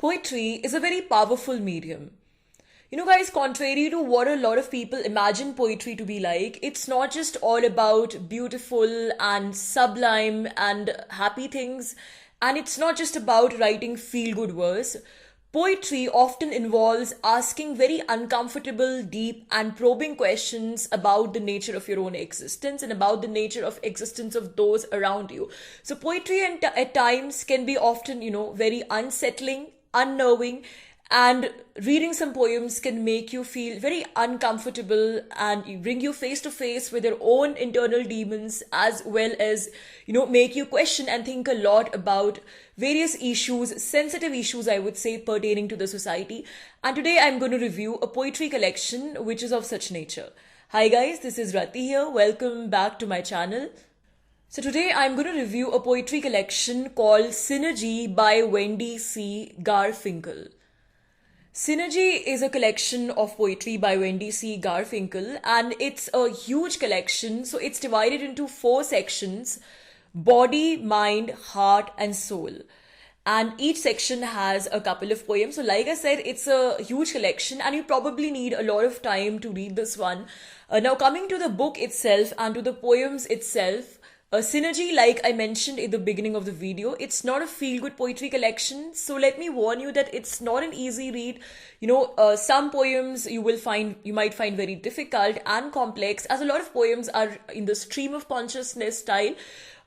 Poetry is a very powerful medium. Guys, contrary to what a lot of people imagine poetry to be like, it's not just all about beautiful and sublime and happy things, and it's not just about writing feel good verse. Poetry often involves asking very uncomfortable, deep, and probing questions about the nature of your own existence and about the nature of existence of those around you. So poetry at times can be often, very unsettling, unnerving, and reading some poems can make you feel very uncomfortable and bring you face to face with your own internal demons, as well as make you question and think a lot about various issues, sensitive issues, I would say, pertaining to the society. And today I'm going to review a poetry collection which is of such nature. Hi guys, this is Rati here. Welcome back to my channel. So today I'm going to review a poetry collection called Synergy by Wendy C. Garfinkle. Synergy is a collection of poetry by Wendy C. Garfinkle, and it's a huge collection. So it's divided into 4 sections: body, mind, heart, and soul. And each section has a couple of poems. So like I said, it's a huge collection and you probably need a lot of time to read this one. Now coming to the book itself and to the poems itself, Synergy, like I mentioned in the beginning of the video, it's not a feel-good poetry collection. So let me warn you that it's not an easy read. Some poems you might find very difficult and complex, as a lot of poems are in the stream of consciousness style.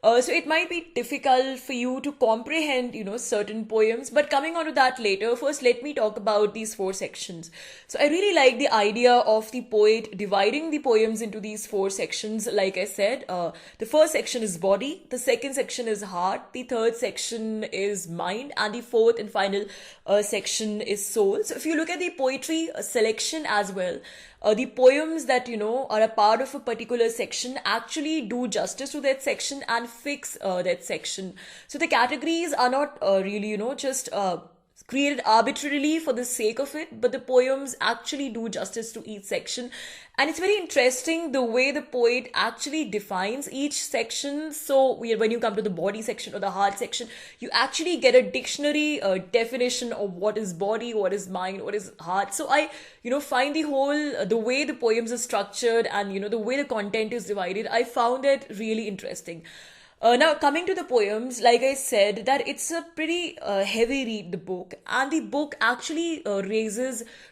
So it might be difficult for you to comprehend, certain poems, but coming on to that later, first let me talk about these 4 sections. So I really like the idea of the poet dividing the poems into these 4 sections. Like I said, the first section is body, the second section is heart, the third section is mind, and the fourth and final section is soul. So if you look at the poetry selection as well, the poems that are a part of a particular section actually do justice to that section and fix that section. So the categories are not really just created arbitrarily for the sake of it, but the poems actually do justice to each section. And it's very interesting the way the poet actually defines each section. So when you come to the body section or the heart section, you actually get a dictionary definition of what is body, what is mind, what is heart. So I find the way the poems are structured and the way the content is divided, I found it really interesting. Now coming to the poems, like I said, that it's a pretty heavy read, the book, and the book actually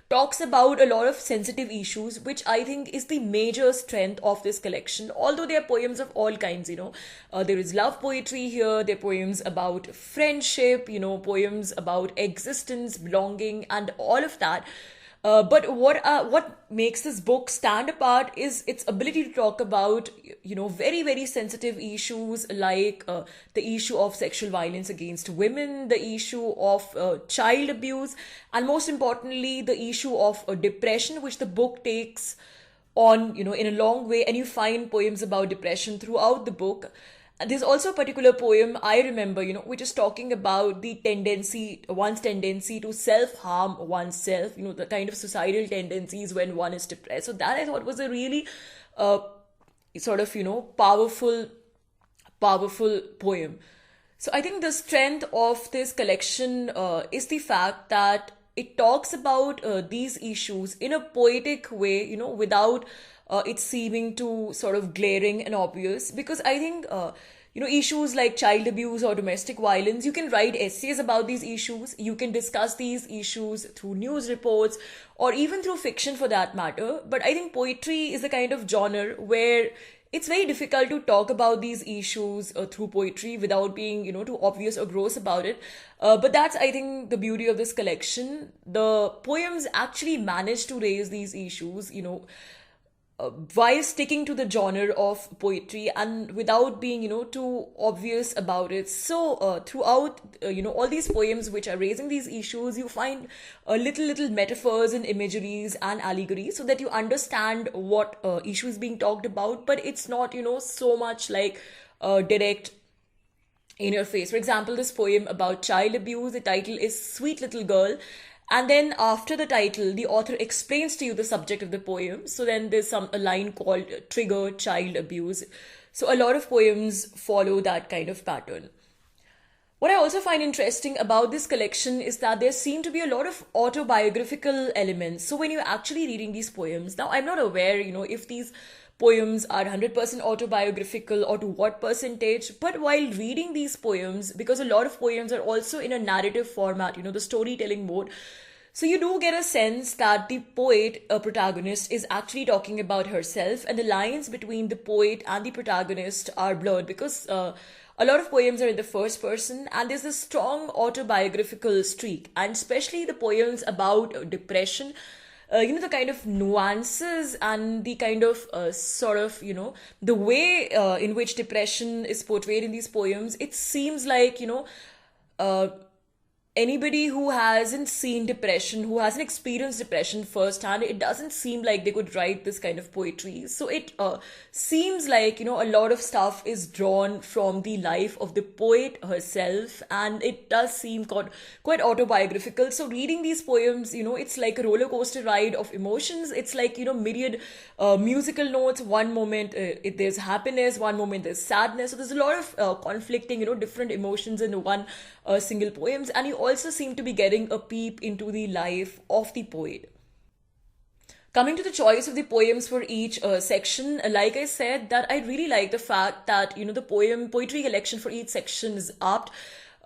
talks about a lot of sensitive issues, which I think is the major strength of this collection. Although there are poems of all kinds, there is love poetry here, there are poems about friendship, poems about existence, belonging, and all of that. But what makes this book stand apart is its ability to talk about, very, very sensitive issues like the issue of sexual violence against women, the issue of child abuse, and most importantly, the issue of depression, which the book takes on, in a long way. And you find poems about depression throughout the book. And there's also a particular poem I remember, which is talking about one's tendency to self-harm oneself, the kind of societal tendencies when one is depressed. So that I thought was a really powerful poem. So I think the strength of this collection is the fact that it talks about these issues in a poetic way, without it seeming to sort of glaring and obvious. Because I think, issues like child abuse or domestic violence, you can write essays about these issues, you can discuss these issues through news reports or even through fiction for that matter. But I think poetry is a kind of genre where it's very difficult to talk about these issues through poetry without being, too obvious or gross about it. But that's, I think, the beauty of this collection. The poems actually manage to raise these issues, while sticking to the genre of poetry and without being, too obvious about it. So throughout, all these poems which are raising these issues, you find little metaphors and imageries and allegories so that you understand what issue is being talked about. But it's not, so much like direct in your face. For example, this poem about child abuse, the title is Sweet Little Girl. And then after the title, the author explains to you the subject of the poem. So then there's a line called Trigger Child Abuse. So a lot of poems follow that kind of pattern. What I also find interesting about this collection is that there seem to be a lot of autobiographical elements. So when you're actually reading these poems, now I'm not aware, if these poems are 100% autobiographical or to what percentage, but while reading these poems, because a lot of poems are also in a narrative format, the storytelling mode, so you do get a sense that the poet, a protagonist, is actually talking about herself, and the lines between the poet and the protagonist are blurred because a lot of poems are in the first person, and there's a strong autobiographical streak, and especially the poems about depression. The kind of nuances and the kind of the way in which depression is portrayed in these poems, it seems like, uh, anybody who hasn't seen depression, who hasn't experienced depression firsthand, it doesn't seem like they could write this kind of poetry. So it seems like, a lot of stuff is drawn from the life of the poet herself, and it does seem quite autobiographical. So reading these poems, it's like a roller coaster ride of emotions. It's like, myriad musical notes. One moment there's happiness, one moment there's sadness. So there's a lot of conflicting, different emotions in one single poems, and you also seem to be getting a peep into the life of the poet. Coming to the choice of the poems for each section, like I said, that I really like the fact that, the poetry collection for each section is apt.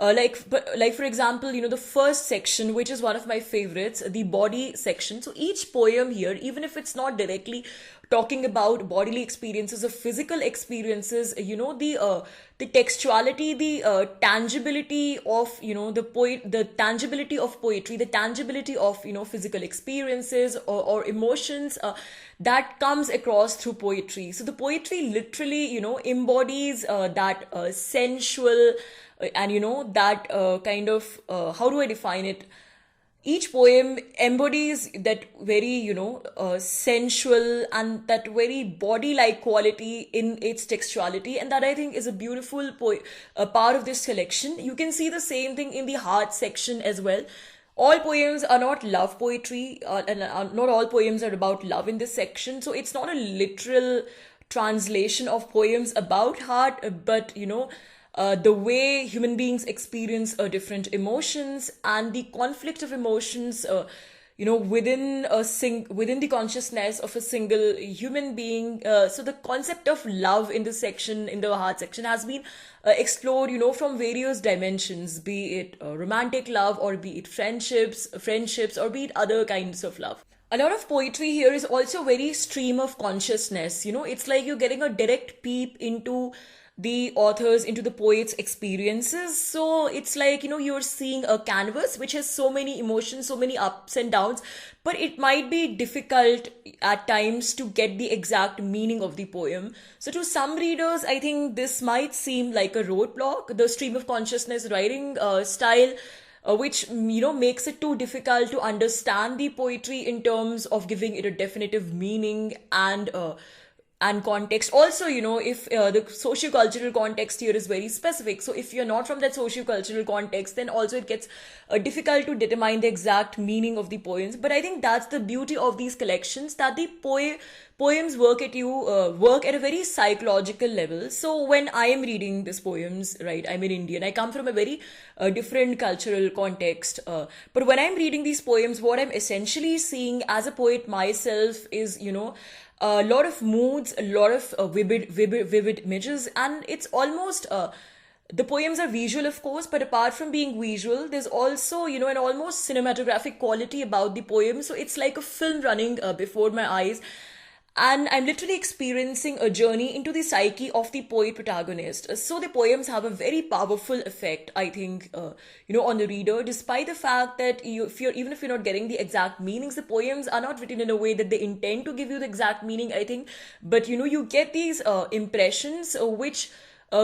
Like for example, the first section, which is one of my favorites, the body section. So each poem here, even if it's not directly talking about bodily experiences or physical experiences, the textuality, the tangibility of, the tangibility of poetry, the tangibility of, physical experiences or emotions, that comes across through poetry. So the poetry literally, embodies that sensual and, that kind of, how do I define it? Each poem embodies that very, sensual and that very body-like quality in its textuality, and that I think is a beautiful part of this collection. You can see the same thing in the heart section as well. All poems are not love poetry, and not all poems are about love in this section. So it's not a literal translation of poems about heart, but, the way human beings experience different emotions and the conflict of emotions, within the consciousness of a single human being. So the concept of love in this section, in the heart section, has been explored, from various dimensions, be it romantic love, or be it friendships, or be it other kinds of love. A lot of poetry here is also very stream of consciousness. It's like you're getting a direct peep into the authors, into the poet's experiences. So it's like, you're seeing a canvas which has so many emotions, so many ups and downs, but it might be difficult at times to get the exact meaning of the poem. So to some readers, I think this might seem like a roadblock, the stream of consciousness writing style, which, makes it too difficult to understand the poetry in terms of giving it a definitive meaning and context. Also, if the socio-cultural context here is very specific, so if you're not from that socio-cultural context, then also it gets difficult to determine the exact meaning of the poems. But I think that's the beauty of these collections, that the poems work at a very psychological level. So when I am reading these poems, right, I'm an Indian, I come from a very different cultural context, but when I'm reading these poems, what I'm essentially seeing as a poet myself is, a lot of moods, a lot of vivid images, and it's almost the poems are visual, of course, but apart from being visual, there's also, an almost cinematographic quality about the poem. So it's like a film running before my eyes, and I'm literally experiencing a journey into the psyche of the poet protagonist. So the poems have a very powerful effect, I think, on the reader, despite the fact that even if you're not getting the exact meanings, the poems are not written in a way that they intend to give you the exact meaning, I think, but, you get these impressions which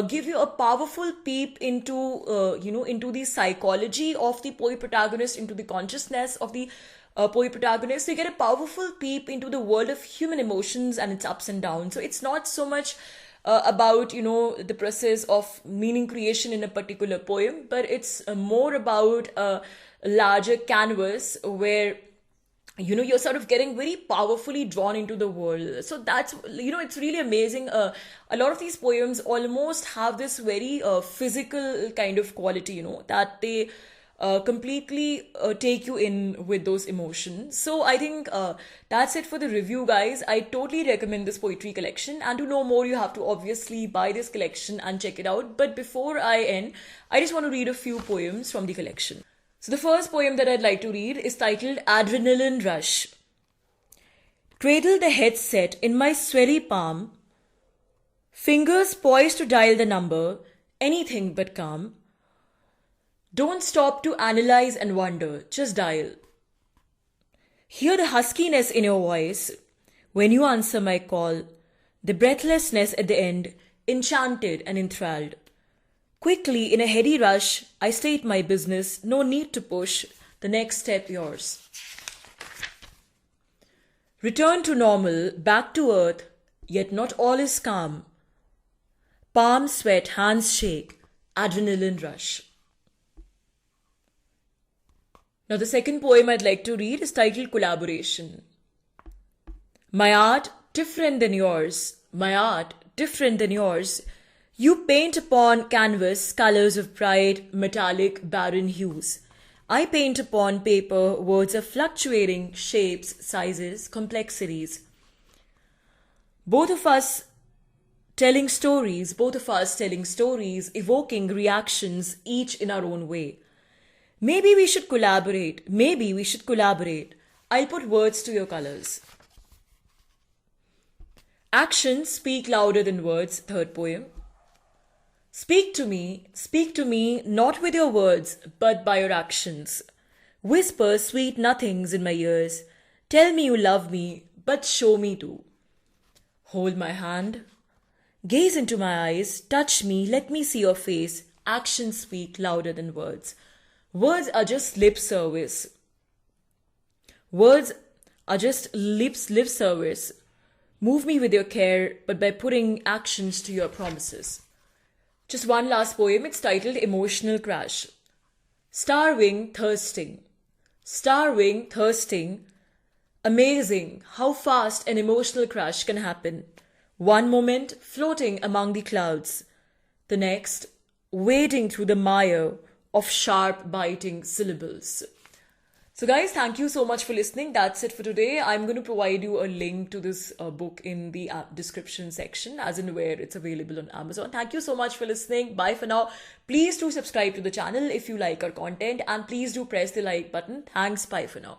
give you a powerful peep into, into the psychology of the poet protagonist, into the consciousness of the poet protagonist. So you get a powerful peep into the world of human emotions and its ups and downs. So it's not so much about, the process of meaning creation in a particular poem, but it's more about a larger canvas where you're sort of getting very powerfully drawn into the world. So that's, it's really amazing. A lot of these poems almost have this very physical kind of quality, that they completely take you in with those emotions. So I think that's it for the review, guys. I totally recommend this poetry collection, and to know more you have to obviously buy this collection and check it out. But before I end, I just want to read a few poems from the collection. So the first poem that I'd like to read is titled Adrenaline Rush. Cradle the headset in my sweaty palm, fingers poised to dial the number, anything but calm. Don't stop to analyze and wonder, just dial. Hear the huskiness in your voice when you answer my call, the breathlessness at the end, enchanted and enthralled. Quickly, in a heady rush, I state my business, no need to push, the next step yours. Return to normal, back to earth, yet not all is calm. Palms sweat, hands shake, adrenaline rush. Now the second poem I'd like to read is titled Collaboration. My art, different than yours, my art, different than yours. You paint upon canvas colors of bright, metallic, barren hues. I paint upon paper words of fluctuating shapes, sizes, complexities. Both of us telling stories, evoking reactions, each in our own way. Maybe we should collaborate. I'll put words to your colors. Actions speak louder than words, third poem. Speak to me, not with your words, but by your actions. Whisper sweet nothings in my ears. Tell me you love me, but show me too. Hold my hand. Gaze into my eyes, touch me, let me see your face. Actions speak louder than words. Words are just lip service. Words are just lip service. Move me with your care, but by putting actions to your promises. Just one last poem, it's titled Emotional Crash. Starving, thirsting. Amazing how fast an emotional crash can happen. One moment, floating among the clouds. The next, wading through the mire of sharp, biting syllables. So guys, thank you so much for listening. That's it for today. I'm going to provide you a link to this book in the description section, as in where it's available on Amazon. Thank you so much for listening. Bye for now. Please do subscribe to the channel if you like our content, and please do press the like button. Thanks. Bye for now.